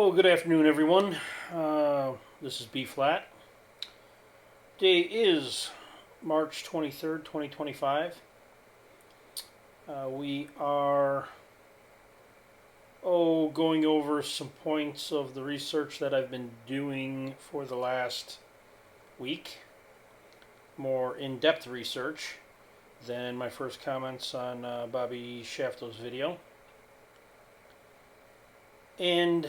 Oh, good afternoon, everyone. This is B Flat. Day is March 23rd, 2025. We are going over some points of the research that I've been doing for the last week. More in-depth research than my first comments on Bobby Shafto's video. And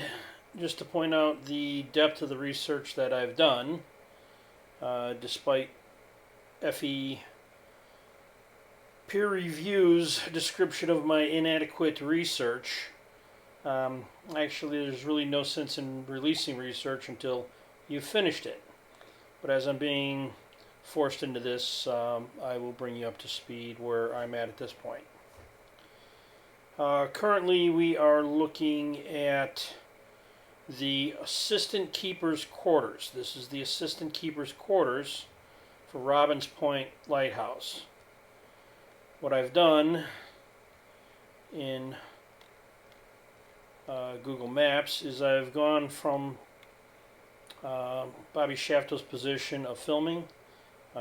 just to point out the depth of the research that I've done, despite FE peer review's description of my inadequate research, actually there's really no sense in releasing research until you've finished it. But as I'm being forced into this, I will bring you up to speed where I'm at this point. Currently we are looking at the assistant keeper's quarters. This is the assistant keeper's quarters for Robbins Point Lighthouse. What I've done in Google Maps is I've gone from Bobby Shafto's position of filming.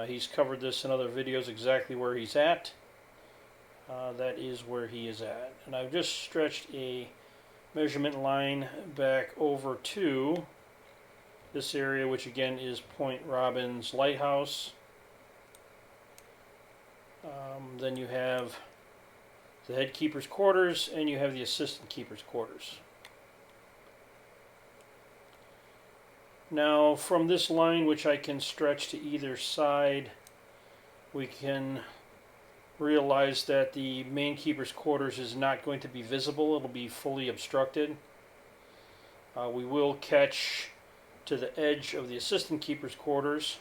He's covered this in other videos exactly where he's at. That is where he is at. And I've just stretched a measurement line back over to this area, which again is Point Robbins Lighthouse. Then you have the head keeper's quarters and you have the assistant keeper's quarters. Now from this line, which I can stretch to either side, we can realize that the main keeper's quarters is not going to be visible. It'll be fully obstructed. We will catch to the edge of the assistant keeper's quarters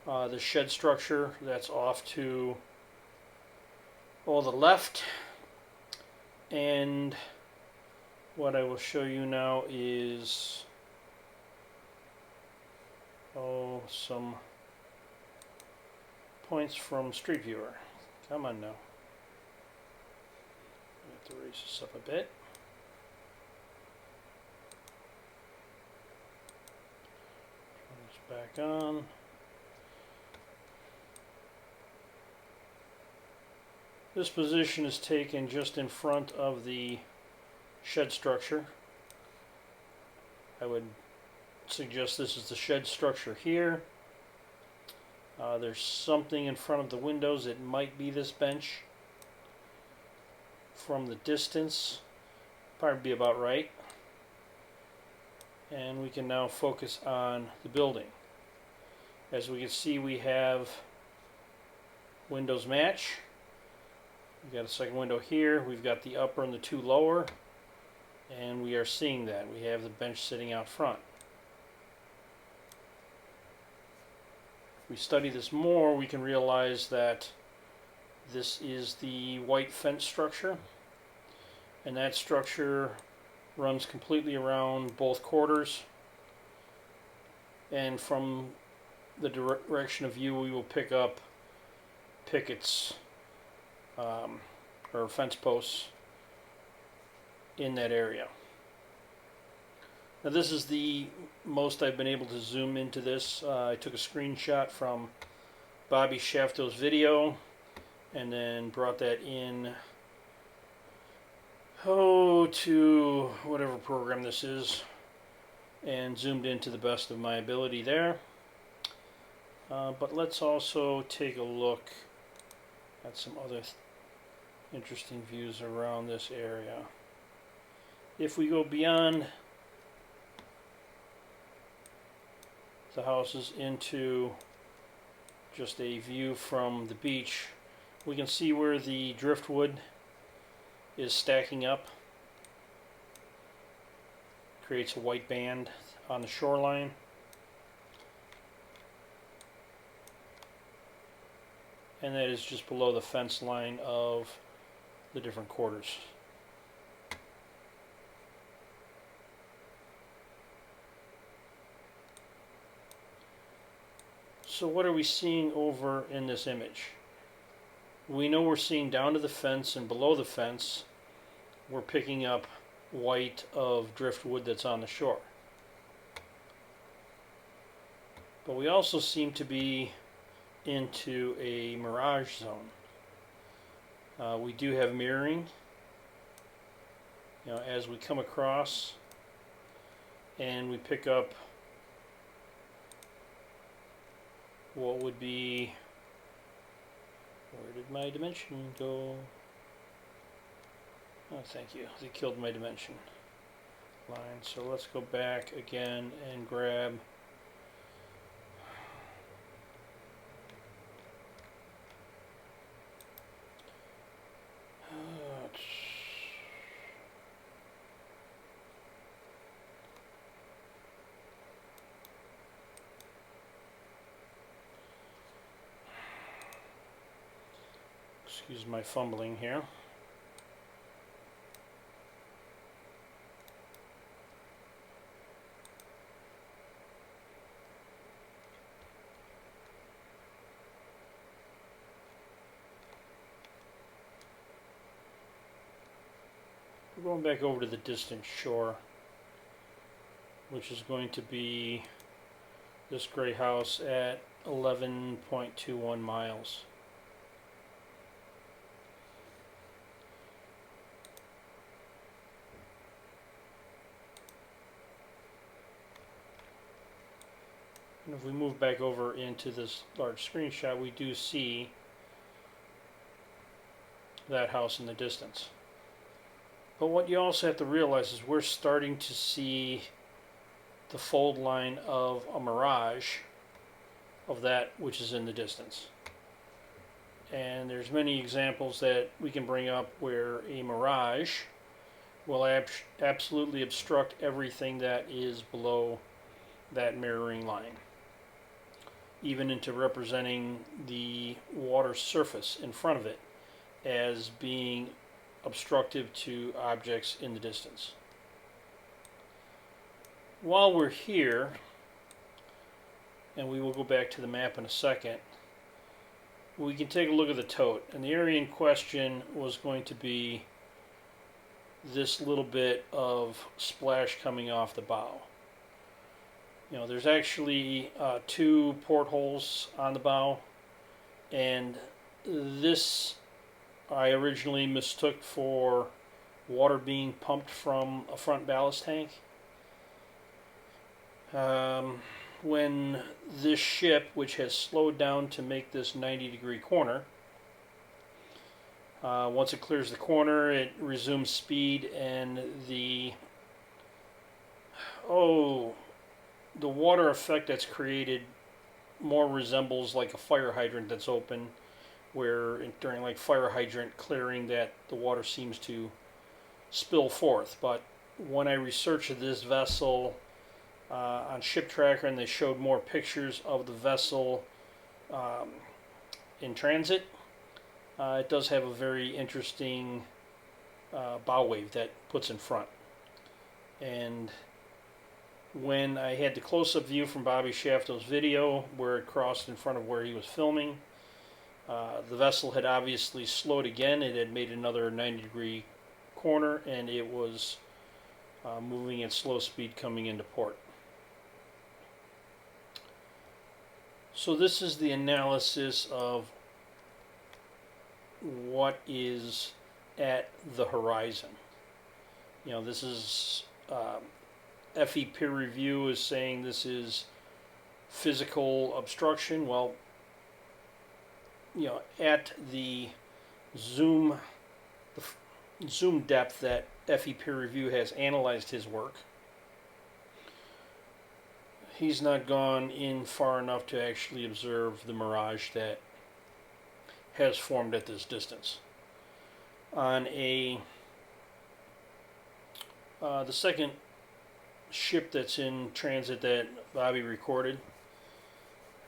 the shed structure that's off to the left. And what I will show you now is some points from Street Viewer. Come on now. I have to raise this up a bit. Turn this back on. This position is taken just in front of the shed structure. I would suggest this is the shed structure here. There's something in front of the windows. It might be this bench. From the distance, probably be about right. And we can now focus on the building. As we can see, we have windows match. We've got a second window here. We've got the upper and the two lower. And we are seeing that. We have the bench sitting out front. If we study this more, we can realize that this is the white fence structure, and that structure runs completely around both quarters, and from the direction of view we will pick up pickets or fence posts in that area. Now this is the most I've been able to zoom into this. I took a screenshot from Bobby Shafto's video and then brought that in to whatever program this is and zoomed in to the best of my ability there. But let's also take a look at some other interesting views around this area. If we go beyond the houses into just a view from the beach, we can see where the driftwood is stacking up. Creates a white band on the shoreline. And that is just below the fence line of the different quarters. So what are we seeing over in this image? We know we're seeing down to the fence and below the fence we're picking up white of driftwood that's on the shore. But we also seem to be into a mirage zone. We do have mirroring, as we come across and we pick up what would be, where did my dimension go? Oh, thank you. They killed my dimension line. So let's go back again and grab excuse my fumbling here. We're going back over to the distant shore, which is going to be this gray house at 11.21 miles. And if we move back over into this large screenshot, we do see that house in the distance. But what you also have to realize is we're starting to see the fold line of a mirage of that which is in the distance. And there's many examples that we can bring up where a mirage will absolutely obstruct everything that is below that mirroring line, even into representing the water surface in front of it as being obstructive to objects in the distance. While we're here, and we will go back to the map in a second, we can take a look at the TOTE. And the area in question was going to be this little bit of splash coming off the bow. There's actually 2 portholes on the bow, and this I originally mistook for water being pumped from a front ballast tank. When this ship, which has slowed down to make this 90-degree corner, once it clears the corner, it resumes speed, and the water effect that's created more resembles like a fire hydrant that's open, where during like fire hydrant clearing that the water seems to spill forth. But when I researched this vessel on Ship Tracker, and they showed more pictures of the vessel in transit, it does have a very interesting bow wave that puts in front. And when I had the close-up view from Bobby Shafto's video where it crossed in front of where he was filming, the vessel had obviously slowed again. It had made another 90-degree corner, and it was moving at slow speed coming into port. So this is the analysis of what is at the horizon. This is FE peer review is saying this is physical obstruction. Well, at the zoom depth that FE peer review has analyzed his work, he's not gone in far enough to actually observe the mirage that has formed at this distance. On the second ship that's in transit that Bobby recorded,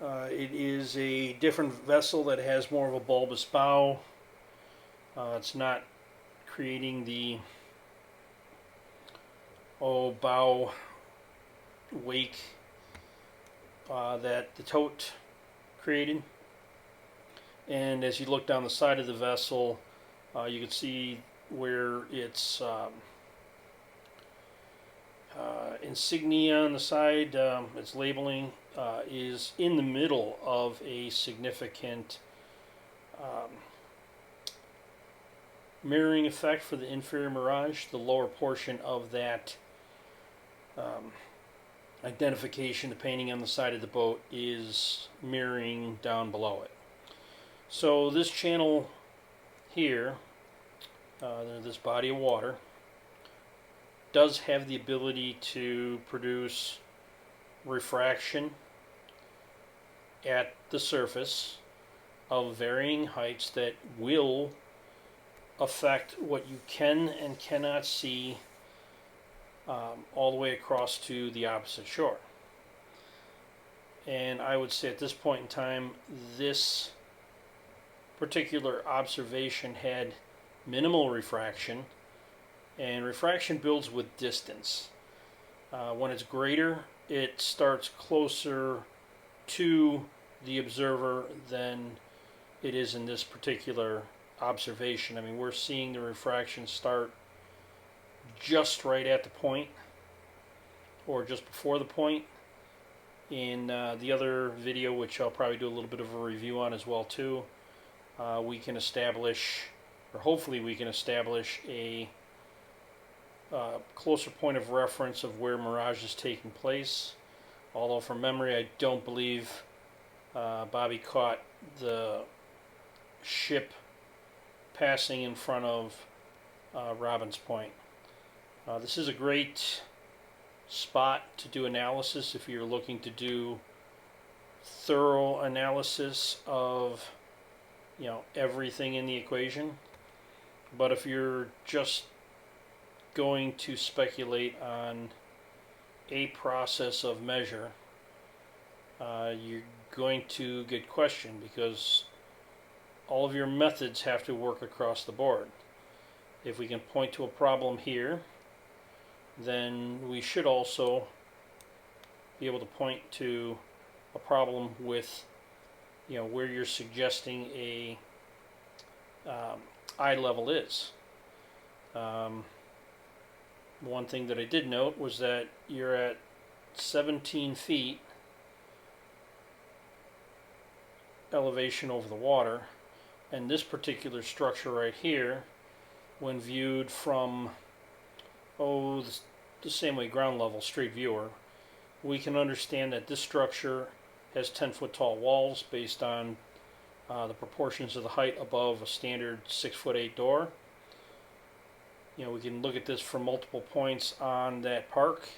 it is a different vessel that has more of a bulbous bow. It's not creating the bow wake that the TOTE created. And as you look down the side of the vessel, you can see where it's insignia on the side, its labeling, is in the middle of a significant um, mirroring effect for the inferior mirage. The lower portion of that um, identification, the painting on the side of the boat, is mirroring down below it. So this channel here, this body of water, does have the ability to produce refraction at the surface of varying heights that will affect what you can and cannot see all the way across to the opposite shore. And I would say at this point in time, this particular observation had minimal refraction, and refraction builds with distance. When it's greater, it starts closer to the observer than it is in this particular observation. I mean, we're seeing the refraction start just right at the point, or just before the point. In the other video, which I'll probably do a little bit of a review on as well too, we can establish, or hopefully we can establish, a closer point of reference of where mirage is taking place. Although from memory, I don't believe Bobby caught the ship passing in front of Robbins Point. This is a great spot to do analysis if you're looking to do thorough analysis of, you know, everything in the equation. But if you're just going to speculate on a process of measure, you're going to get questioned, because all of your methods have to work across the board. If we can point to a problem here, then we should also be able to point to a problem with, you know, where you're suggesting a eye level is. One thing that I did note was that you're at 17 feet elevation over the water, and this particular structure right here, when viewed from the same way ground level, straight viewer, we can understand that this structure has 10-foot tall walls based on the proportions of the height above a standard 6'8" door. You know, we can look at this from multiple points on that park.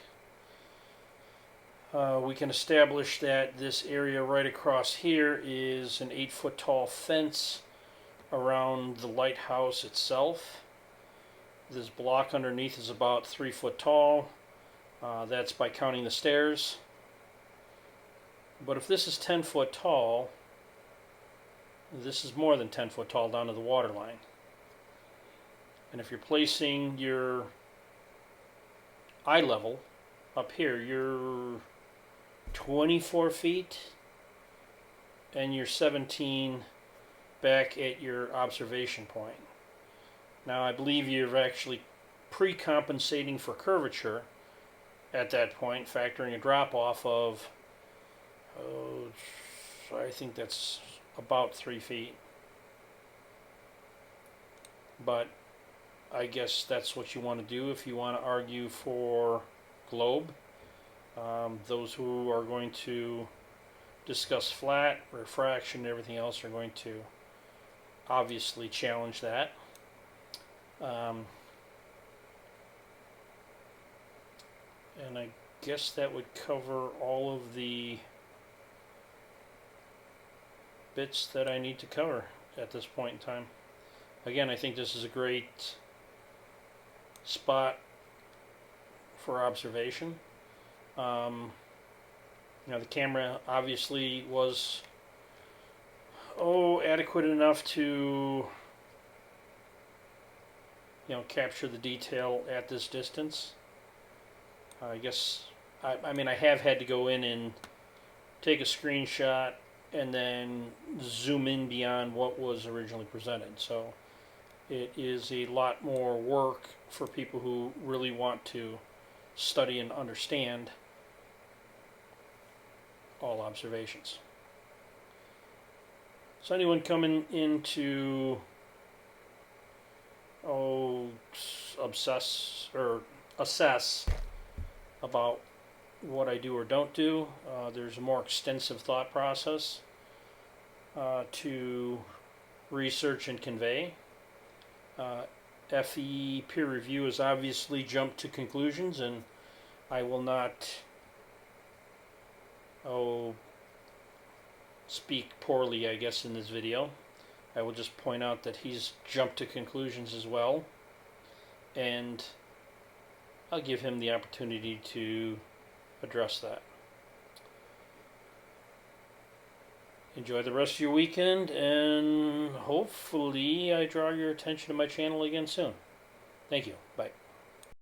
We can establish that this area right across here is an 8-foot tall fence around the lighthouse itself. This block underneath is about 3 foot tall. That's by counting the stairs. But if this is 10 foot tall, this is more than 10 foot tall down to the water line. And if you're placing your eye level up here, you're 24 feet and you're 17 back at your observation point. Now, I believe you're actually pre-compensating for curvature at that point, factoring a drop-off of, I think that's about 3 feet. But I guess that's what you want to do if you want to argue for globe. Those who are going to discuss flat, refraction, and everything else are going to obviously challenge that. And I guess that would cover all of the bits that I need to cover at this point in time. Again, I think this is a great spot for observation. You know, the camera obviously was adequate enough to, you know, capture the detail at this distance. I guess I mean, I have had to go in and take a screenshot and then zoom in beyond what was originally presented. So it is a lot more work for people who really want to study and understand all observations. So anyone coming into assess about what I do or don't do, there's a more extensive thought process to research and convey. FE peer review has obviously jumped to conclusions, and I will not speak poorly, I guess, in this video. I will just point out that he's jumped to conclusions as well, and I'll give him the opportunity to address that. Enjoy the rest of your weekend, and hopefully I draw your attention to my channel again soon. Thank you. Bye.